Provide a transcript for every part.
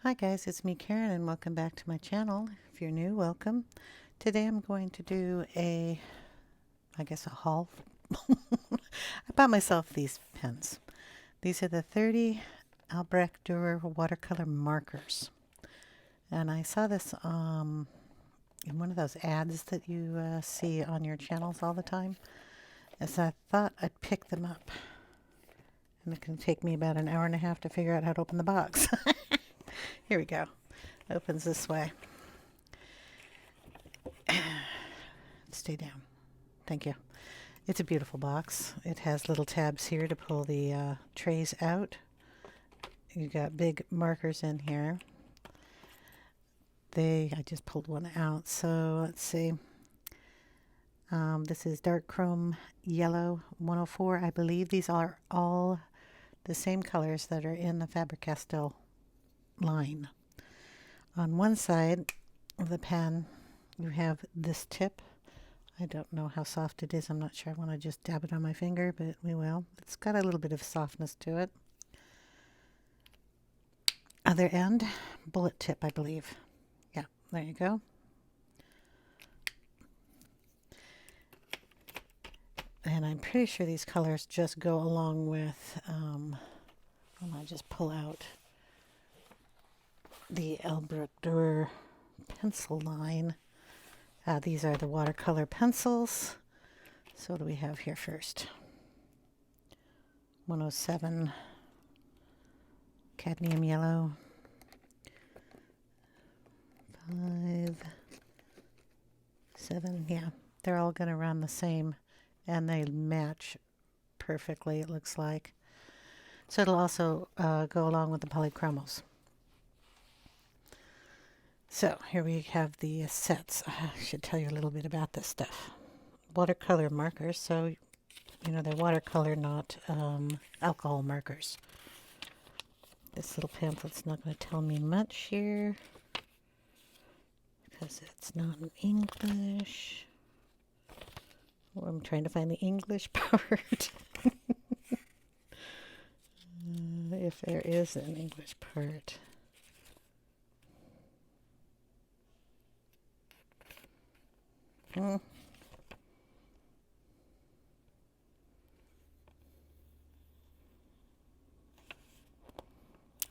Hi guys, it's me Karen and welcome back to my channel. If you're new, welcome. Today I'm going to do a haul. I bought myself these pens. These are the 30 Albrecht Dürer watercolor markers. And I saw this in one of those ads that you see on your channels all the time. And so I thought I'd pick them up. And it can take me about an hour and a half to figure out how to open the box. Here we go. Opens this way. Stay down. Thank you. It's a beautiful box. It has little tabs here to pull the trays out. You got big markers in here. I just pulled one out. So let's see. This is dark chrome yellow 104. I believe these are all the same colors that are in the Faber-Castell line. On one side of the pen, you have this tip. I don't know how soft it is. I'm not sure I want to just dab it on my finger, but we will. It's got a little bit of softness to it. Other end, bullet tip, I believe. Yeah, there you go. And I'm pretty sure these colors just go along with, I just pull out the Albrecht Dürer pencil line. These are the watercolor pencils. So what do we have here first? 107 cadmium yellow. 5, 7, yeah. They're all going to run the same and they match perfectly, it looks like. So it'll also go along with the polychromos. So here we have the sets. I should tell you a little bit about this stuff. Watercolor markers. So, they're watercolor, not alcohol markers. This little pamphlet's not going to tell me much here because it's not in English. Well, I'm trying to find the English part. If there is an English part.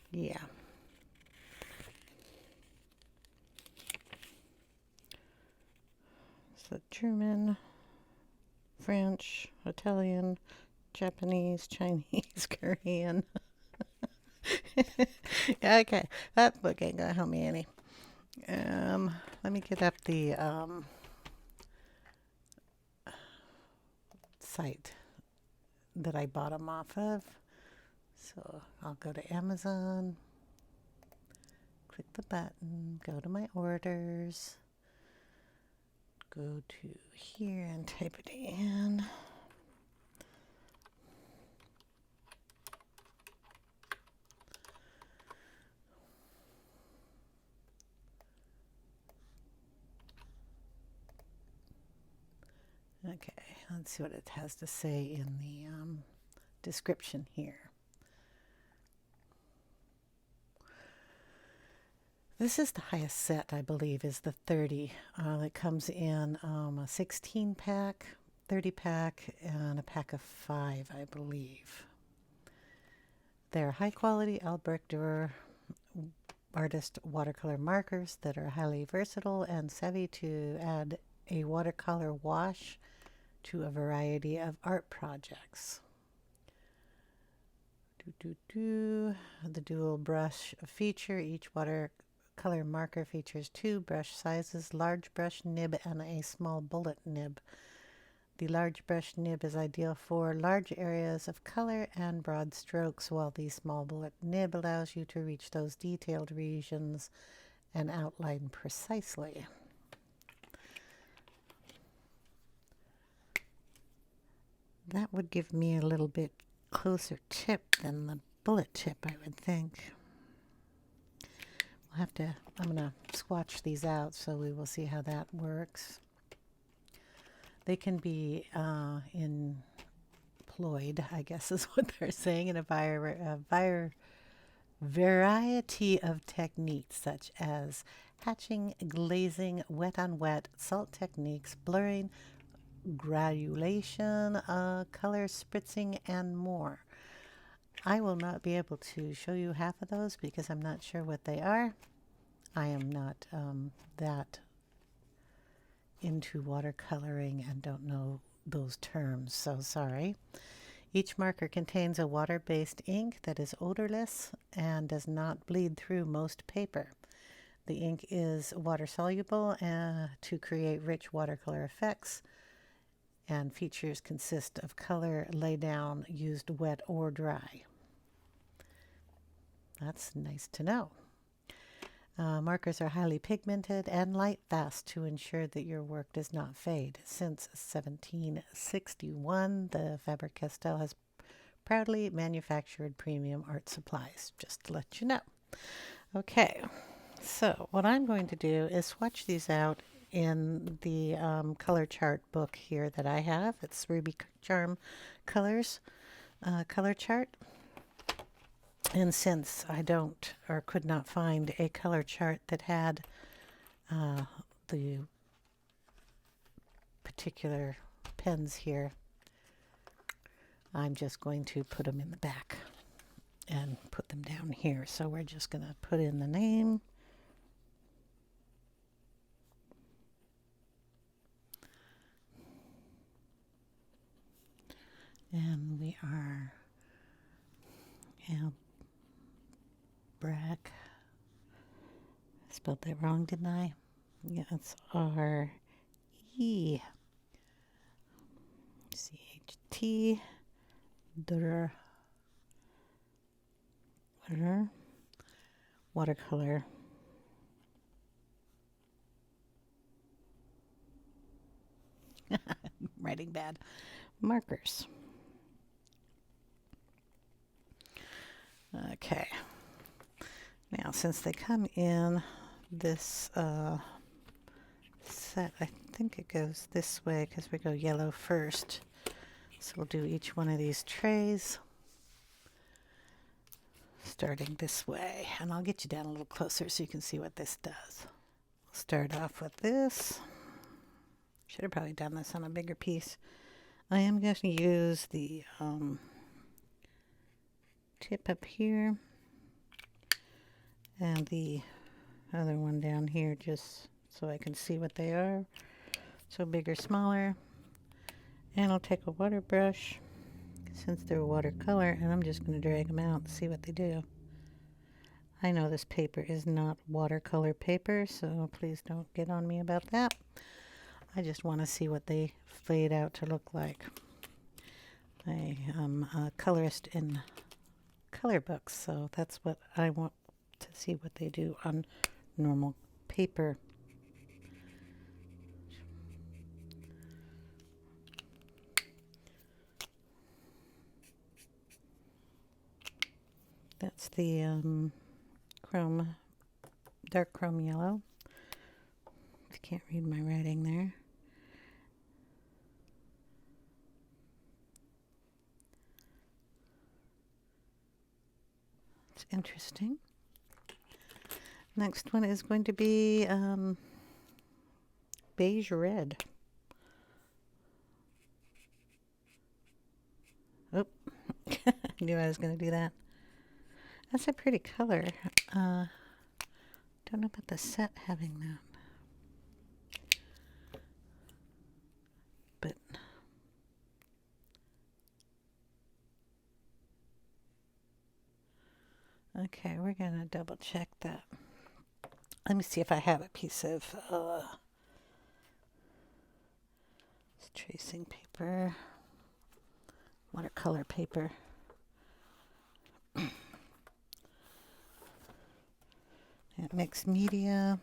Yeah. So German, French, Italian, Japanese, Chinese, Korean. Okay, that book ain't gonna help me any. Let me get up the site that I bought them off of. So I'll go to Amazon, click the button, go to my orders, go to here and type it in. Okay, let's see what it has to say in the description here. This is the highest set, I believe, is the 30. It comes in a 16 pack, 30 pack, and a pack of 5, I believe. They're high quality Albrecht Dürer artist watercolor markers that are highly versatile and savvy to add a watercolor wash to a variety of art projects. The dual brush feature. Each watercolor marker features 2 brush sizes, large brush nib and a small bullet nib. The large brush nib is ideal for large areas of color and broad strokes, while the small bullet nib allows you to reach those detailed regions and outline precisely. That would give me a little bit closer tip than the bullet tip, I would think. I'm going to swatch these out so we will see how that works. They can be employed, I guess is what they're saying, in a variety of techniques such as hatching, glazing, wet on wet, salt techniques, blurring, granulation, color spritzing, and more. I will not be able to show you half of those because I'm not sure what they are. I am not that into watercoloring and don't know those terms, so sorry. Each marker contains a water-based ink that is odorless and does not bleed through most paper. The ink is water-soluble to create rich watercolor effects, and features consist of color laydown used wet or dry. That's nice to know. Markers are highly pigmented and light fast to ensure that your work does not fade. Since 1761, the Faber-Castell has proudly manufactured premium art supplies, just to let you know. Okay, so what I'm going to do is swatch these out in the color chart book here that I have. It's Ruby Charm Colors color chart. And since I don't or could not find a color chart that had the particular pens here, I'm just going to put them in the back and put them down here. So we're just going to put in the name. And we are Brack. I spelled that wrong, didn't I? Yeah, it's R-E-C-H-T. Watercolor. Writing bad. Markers. Okay. Now, since they come in this set, I think it goes this way because we go yellow first. So we'll do each one of these trays starting this way. And I'll get you down a little closer so you can see what this does. We'll start off with this. Should have probably done this on a bigger piece. I am going to use the tip up here and the other one down here just so I can see what they are. So bigger, smaller. And I'll take a water brush since they're watercolor and I'm just going to drag them out and see what they do. I know this paper is not watercolor paper, so please don't get on me about that. I just want to see what they fade out to look like. I am a colorist in color books, so that's what I want to see what they do on normal paper. That's the dark chrome yellow. If you can't read my writing there. It's interesting. Next one is going to be beige red. Oh, knew I was going to do that. That's a pretty color. Don't know about the set having that. But okay, we're going to double check that. Let me see if I have a piece of tracing paper, watercolor paper. Mixed media.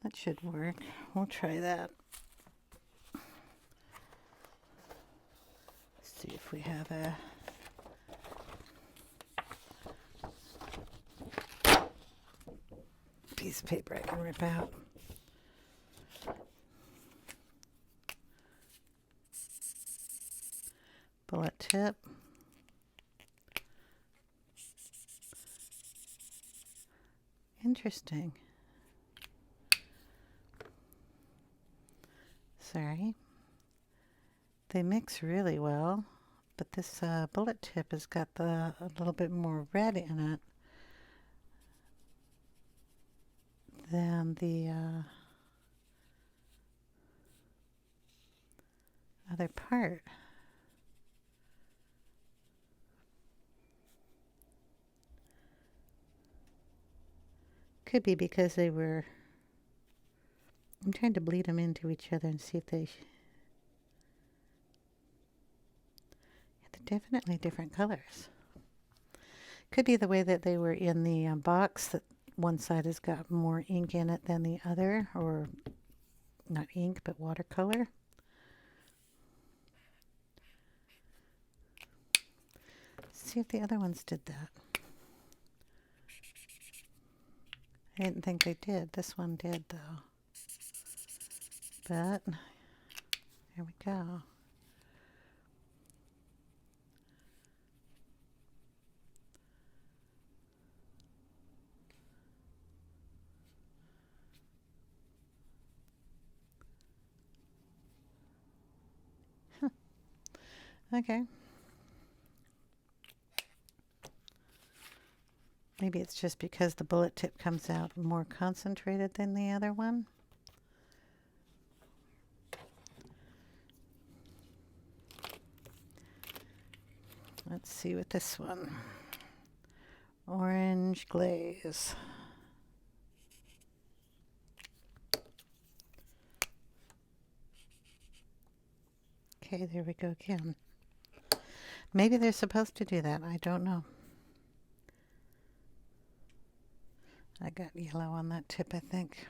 That should work. We'll try that. See if we have a piece of paper I can rip out. Bullet tip. Interesting. Sorry. They mix really well, but this bullet tip has got a little bit more red in it than the other part. Could be because they were... I'm trying to bleed them into each other and see if they... They're definitely different colors. Could be the way that they were in the box, that one side has got more ink in it than the other, or not ink, but watercolor. See if the other ones did that. I didn't think they did. This one did, though. But here we go. Okay. Maybe it's just because the bullet tip comes out more concentrated than the other one. Let's see with this one. Orange glaze. Okay, there we go again. Maybe they're supposed to do that. I don't know. I got yellow on that tip, I think.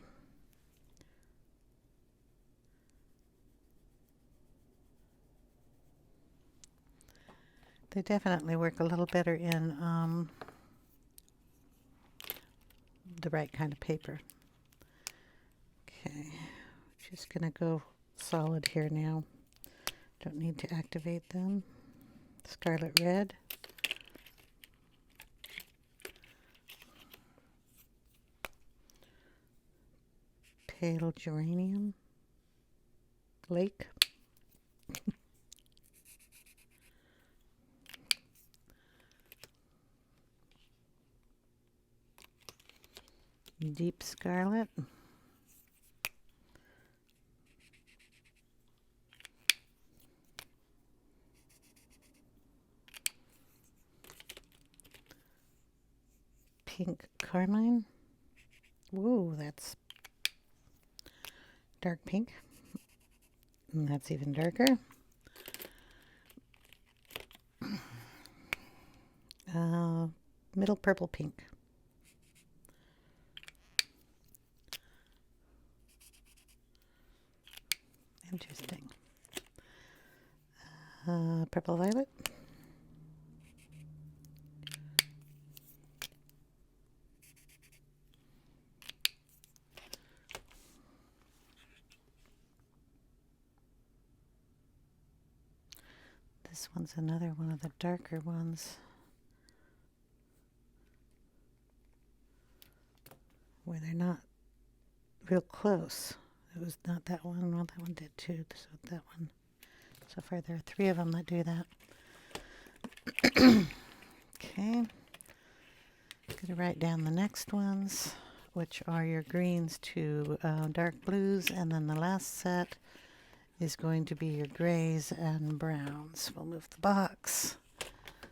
They definitely work a little better in the right kind of paper. Okay, just gonna go solid here now. Don't need to activate them. Scarlet red. Pale geranium. Lake. Deep scarlet. Pink carmine. Whoa, that's dark pink. And that's even darker. Middle purple pink. Interesting. Purple violet. This one's another one of the darker ones, where they're not real close. It was not that one. Well, that one did too. So that one. So far, there are 3 of them that do that. Okay. Gonna write down the next ones, which are your greens to dark blues, and then the last set is going to be your grays and browns. We'll move the box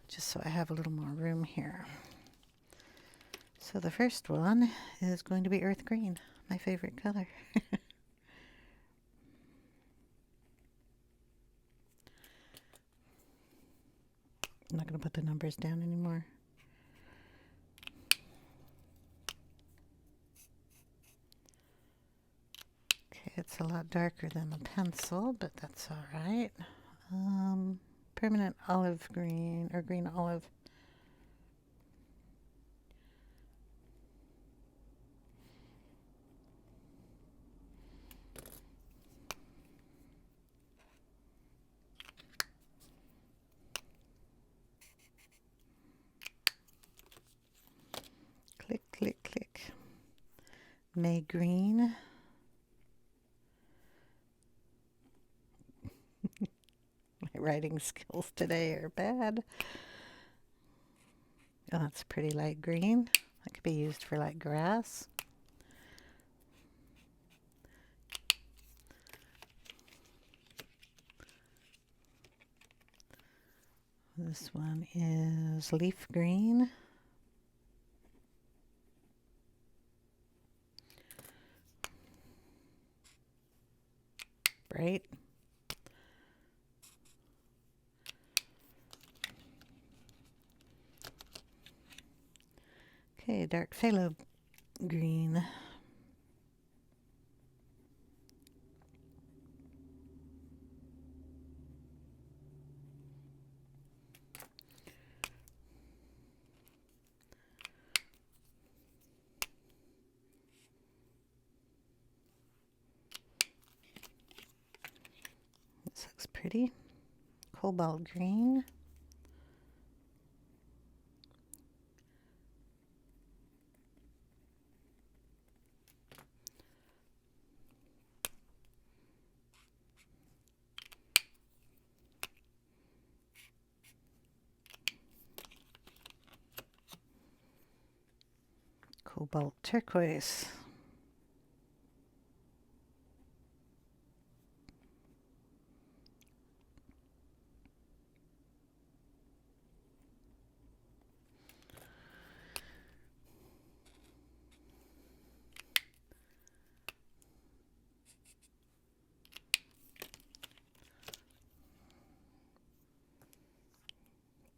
just so I have a little more room here. So the first one is going to be earth green, my favorite color. I'm not going to put the numbers down anymore. Okay, it's a lot darker than the pencil, but that's all right. Permanent olive green, or green olive. Click, click, click. May green. My writing skills today are bad. Oh, that's pretty light green. That could be used for like grass. This one is leaf green. Bright. Okay, dark phthalo green. This looks pretty. Cobalt green. Cobalt turquoise.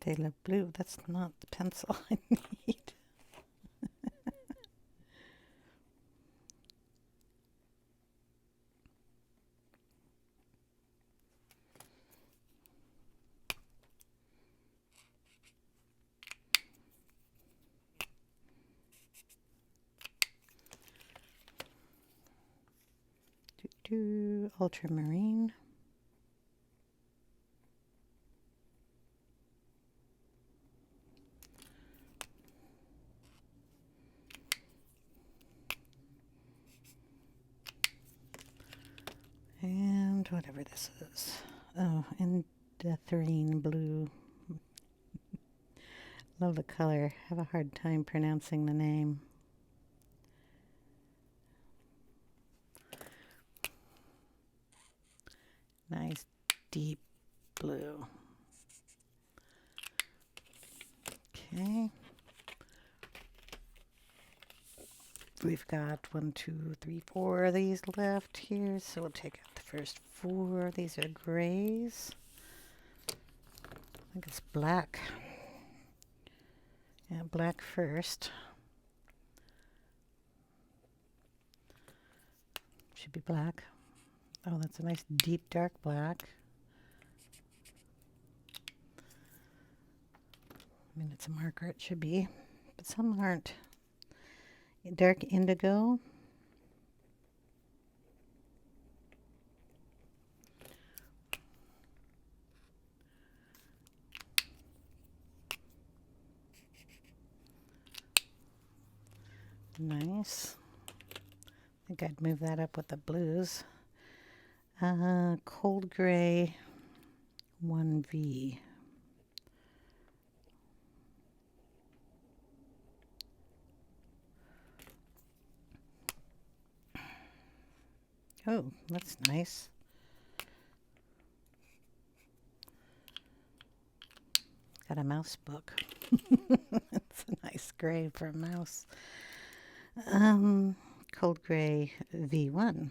Phthalo blue. That's not the pencil I need. Ultramarine. And whatever this is. Oh, indanthrene blue. Love the color. Have a hard time pronouncing the name. Nice deep blue. Okay. We've got 1, 2, 3, 4 of these left here, so we'll take out the first 4. These are grays. I think it's black. Yeah, black first. Should be black. Oh, that's a nice deep dark black. I mean, it's a marker, it should be, but some aren't. Dark indigo. Nice. I think I'd move that up with the blues. Cold gray 1V. Oh, that's nice. Got a mouse book. It's a nice gray for a mouse. Cold gray V1.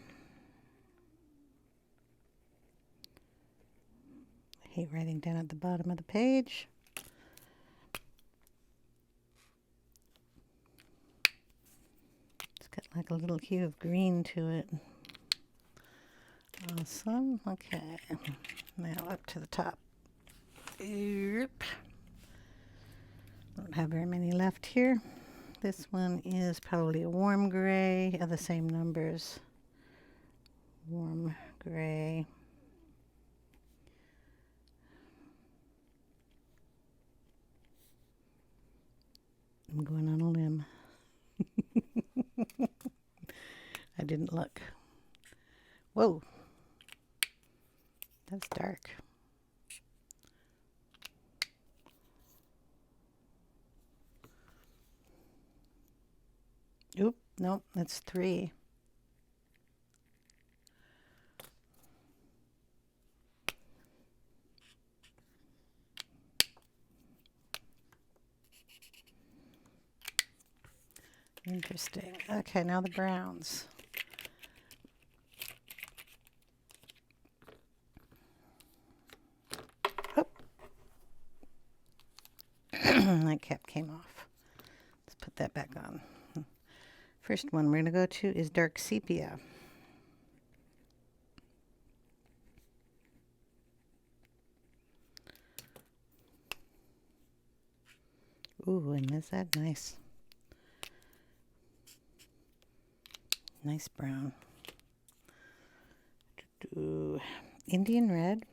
I hate writing down at the bottom of the page. It's got like a little hue of green to it. Awesome. Okay. Now up to the top. Yep. Don't have very many left here. This one is probably a warm gray of the same numbers. Warm gray. I'm going on a limb. didn't look. Whoa. That's dark. Oop, nope, that's 3. Interesting. Okay, now the browns. Oh. That cap came off. Let's put that back on. First one we're going to go to is dark sepia. Ooh, and is that nice? Nice brown. Indian red.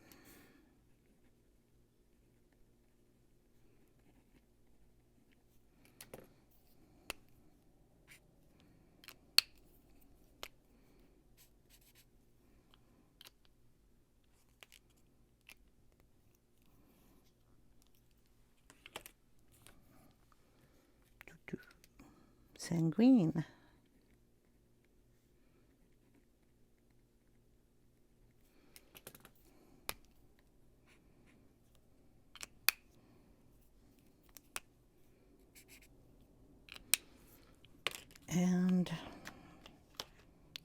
Sanguine. And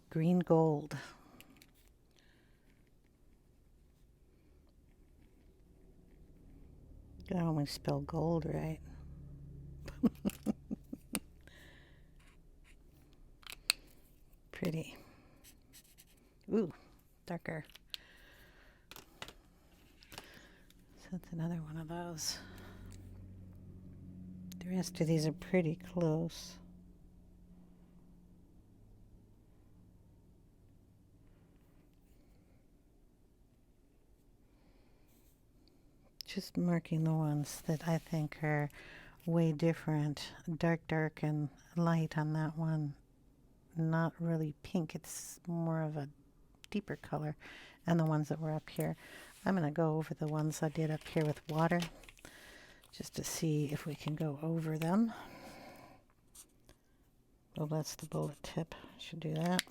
green gold. I always spell gold right. Pretty. Ooh, darker. So that's another one of those. The rest of these are pretty close. Just marking the ones that I think are way different. Dark and light on that one. Not really pink. It's more of a deeper color. And the ones that were up here. I'm going to go over the ones I did up here with water, just to see if we can go over them. Oh, that's the bullet tip. Should do that.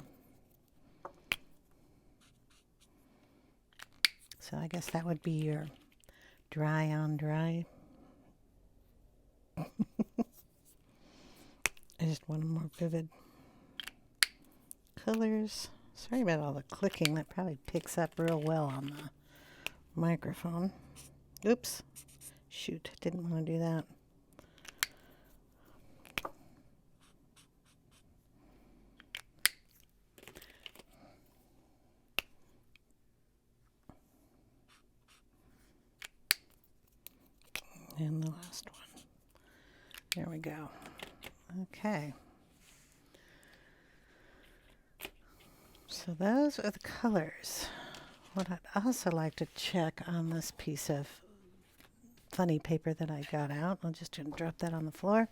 So I guess that would be your dry on dry. I just want more vivid colors. Sorry about all the clicking. That probably picks up real well on the microphone. Oops. Shoot, didn't want to do that. And the last one. There we go. Okay. So those are the colors. What I'd also like to check on this piece of funny paper that I got out, I'll just drop that on the floor.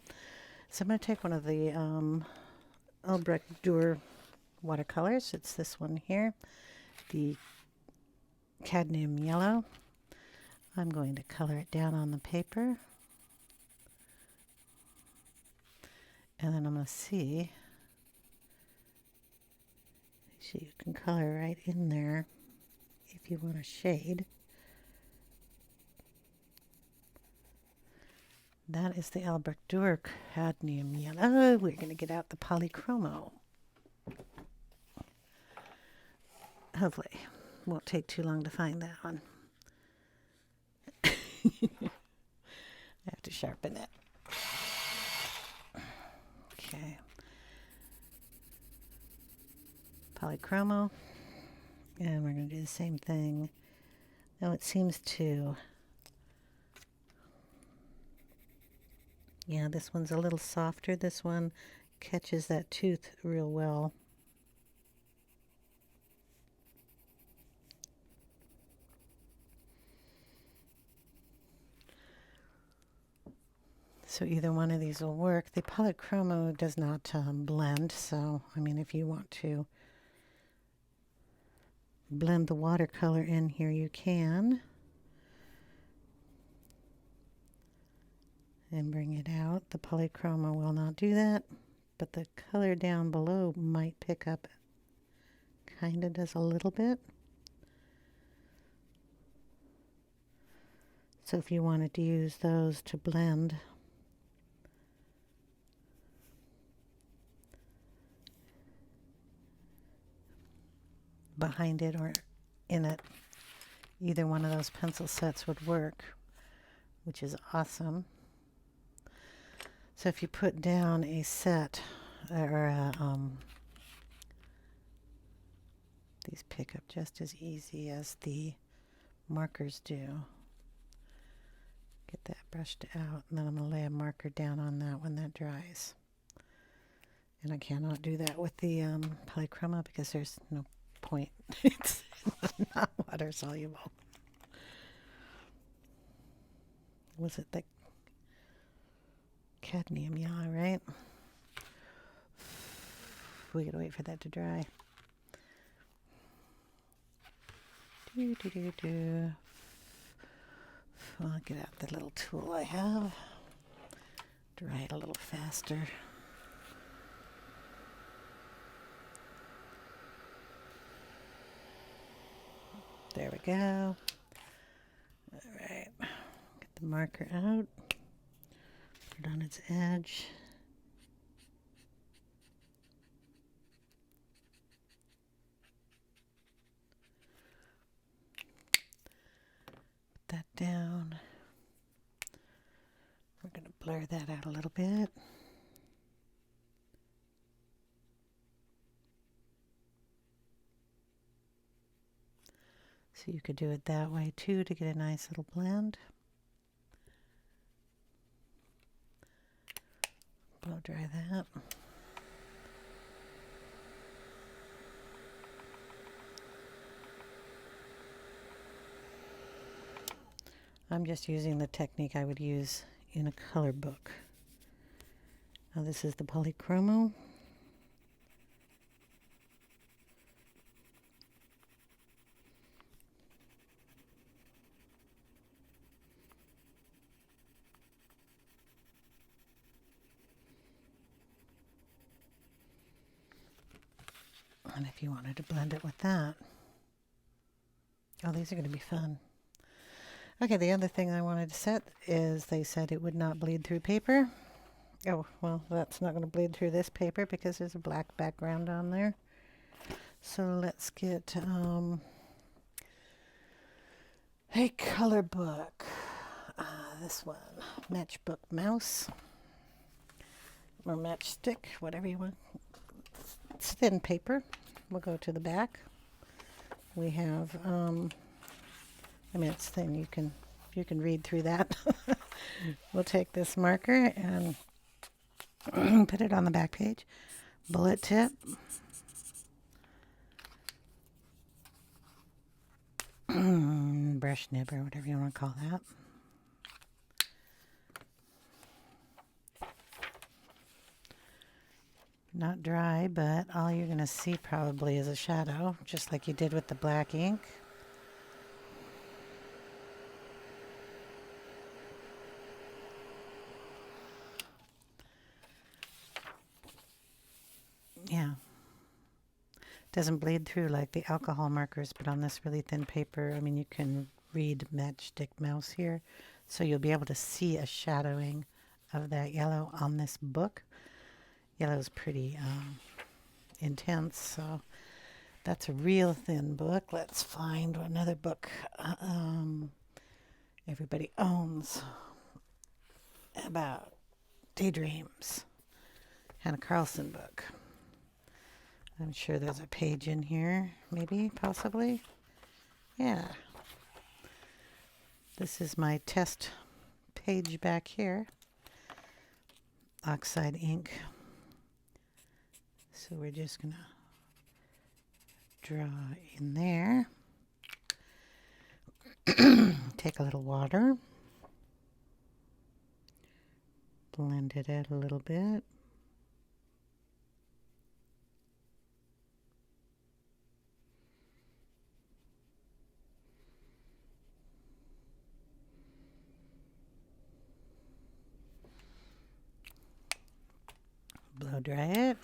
So I'm going to take one of the Albrecht Dürer watercolors. It's this one here, the cadmium yellow. I'm going to color it down on the paper. And then I'm going to see you can color right in there if you want a shade. That is the Albrecht Dürer cadmium yellow. We're going to get out the polychromo. Hopefully, won't take too long to find that one. I have to sharpen it. Okay. Polychromo. And we're going to do the same thing. Now it seems to... Yeah, this one's a little softer. This one catches that tooth real well. So either one of these will work. The polychromo does not blend, so I mean, if you want to blend the watercolor in here, you can. And bring it out. The polychroma will not do that, but the color down below might pick up. Kind of does a little bit. So if you wanted to use those to blend behind it or in it, either one of those pencil sets would work, which is awesome. So if you put down a set or these pick up just as easy as the markers do. Get that brushed out, and then I'm going to lay a marker down on that when that dries. And I cannot do that with the polychroma because there's no point. It's not water soluble. Was it the cadmium? Yeah, right? We gotta wait for that to dry. I'll get out the little tool I have. Dry it a little faster. There we go. All right. Get the marker out. Put it on its edge. Put that down. We're going to blur that out a little bit. So you could do it that way too to get a nice little blend. Blow dry that. I'm just using the technique I would use in a color book. Now this is the polychromo. And if you wanted to blend it with that. Oh, these are going to be fun. Okay, the other thing I wanted to set is they said it would not bleed through paper. Oh, well, that's not going to bleed through this paper because there's a black background on there. So let's get a color book. This one, Matchbook Mouse. Or Matchstick, whatever you want. It's thin paper. We'll go to the back. We have, I mean, it's thin. You can read through that. We'll take this marker and put it on the back page. Bullet tip. Brush nib or whatever you want to call that. Not dry, but all you're going to see probably is a shadow, just like you did with the black ink. Yeah. Doesn't bleed through like the alcohol markers, but on this really thin paper, I mean, you can read Matchstick Mouse here, so you'll be able to see a shadowing of that yellow on this book. Yellow is pretty intense, so that's a real thin book. Let's find another book everybody owns about daydreams. Hannah Carlson book. I'm sure there's a page in here, maybe, possibly. Yeah. This is my test page back here. Oxide ink. So we're just going to draw in there. Take a little water. blend it out a little bit. Blow dry it.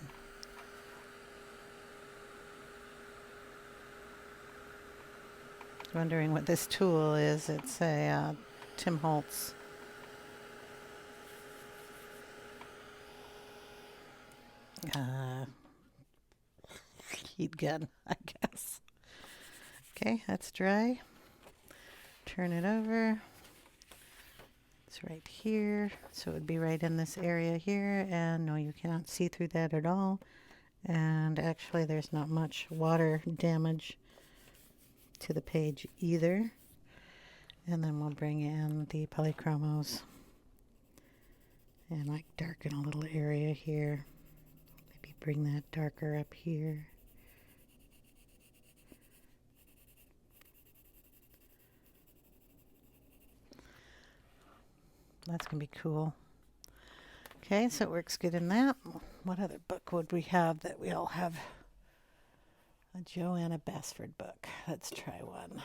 Wondering what this tool is. It's a Tim Holtz heat gun, I guess. Okay, that's dry. Turn it over. It's right here, so it would be right in this area here, and no, you cannot see through that at all. And actually there's not much water damage to the page either. And then we'll bring in the polychromos and like darken a little area here. Maybe bring that darker up here. That's gonna be cool. Okay, so it works good in that. What other book would we have that we all have? A Joanna Basford book. Let's try one.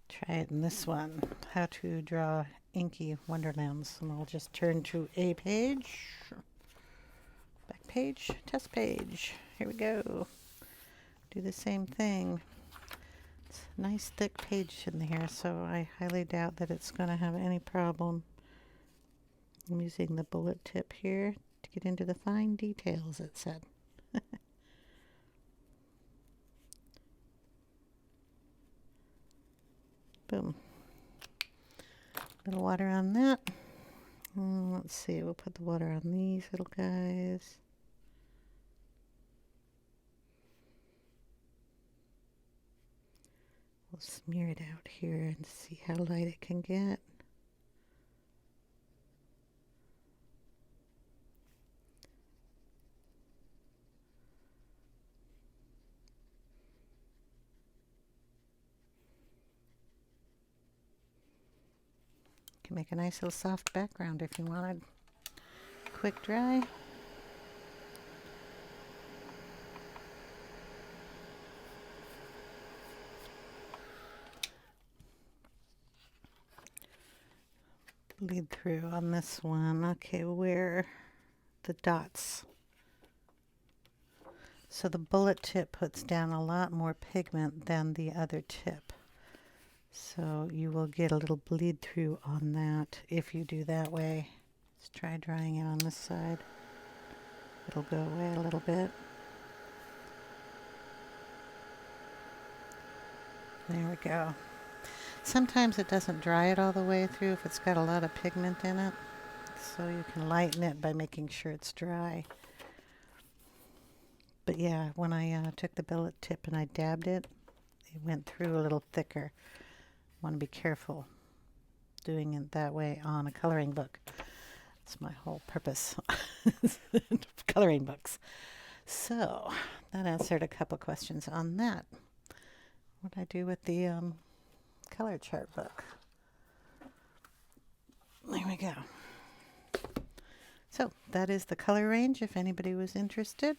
Try it in this one. How to Draw Inky Wonderlands. And I'll just turn to a page. Back page, test page. Here we go. Do the same thing. It's a nice thick page in here, so I highly doubt that it's going to have any problem. I'm using the bullet tip here to get into the fine details, it said. Boom. Little water on that. Let's see, we'll put the water on these little guys. We'll smear it out here and see how light it can get. Can make a nice little soft background if you wanted. Quick dry. Bleed through on this one. Okay, where the dots. So the bullet tip puts down a lot more pigment than the other tip. So you will get a little bleed through on that if you do that way. Let's try drying it on this side. It'll go away a little bit. There we go. Sometimes it doesn't dry it all the way through if it's got a lot of pigment in it. So you can lighten it by making sure it's dry. But yeah, when I took the bullet tip and I dabbed it, it went through a little thicker. Want to be careful doing it that way on a coloring book. That's my whole purpose of coloring books. So that answered a couple questions on that. What did I do with the color chart book? There we go. So that is the color range if anybody was interested.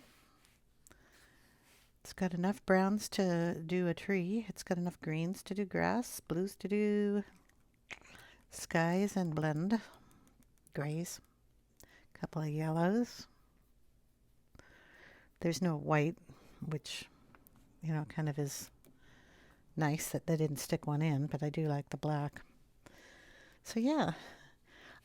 It's got enough browns to do a tree. It's got enough greens to do grass, blues to do skies and blend, grays, a couple of yellows. There's no white, which, you know, kind of is nice that they didn't stick one in, but I do like the black. So yeah,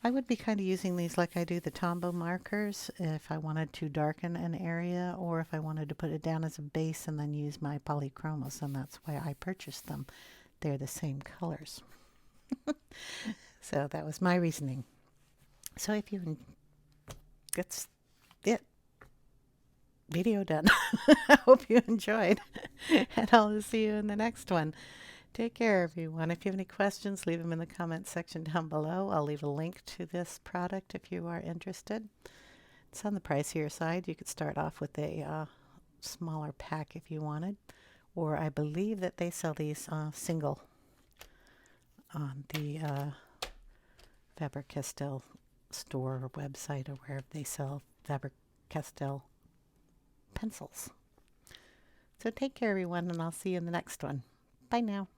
I would be kind of using these like I do the Tombow markers if I wanted to darken an area or if I wanted to put it down as a base and then use my polychromos, and that's why I purchased them. They're the same colors. So that was my reasoning. So if you that's it. Video done. I hope you enjoyed, and I'll see you in the next one. Take care, everyone. If you have any questions, leave them in the comment section down below. I'll leave a link to this product if you are interested. It's on the pricier side. You could start off with a smaller pack if you wanted. or I believe that they sell these single on the Faber-Castell store or website, or wherever they sell Faber-Castell pencils. So take care, everyone, and I'll see you in the next one. Bye now.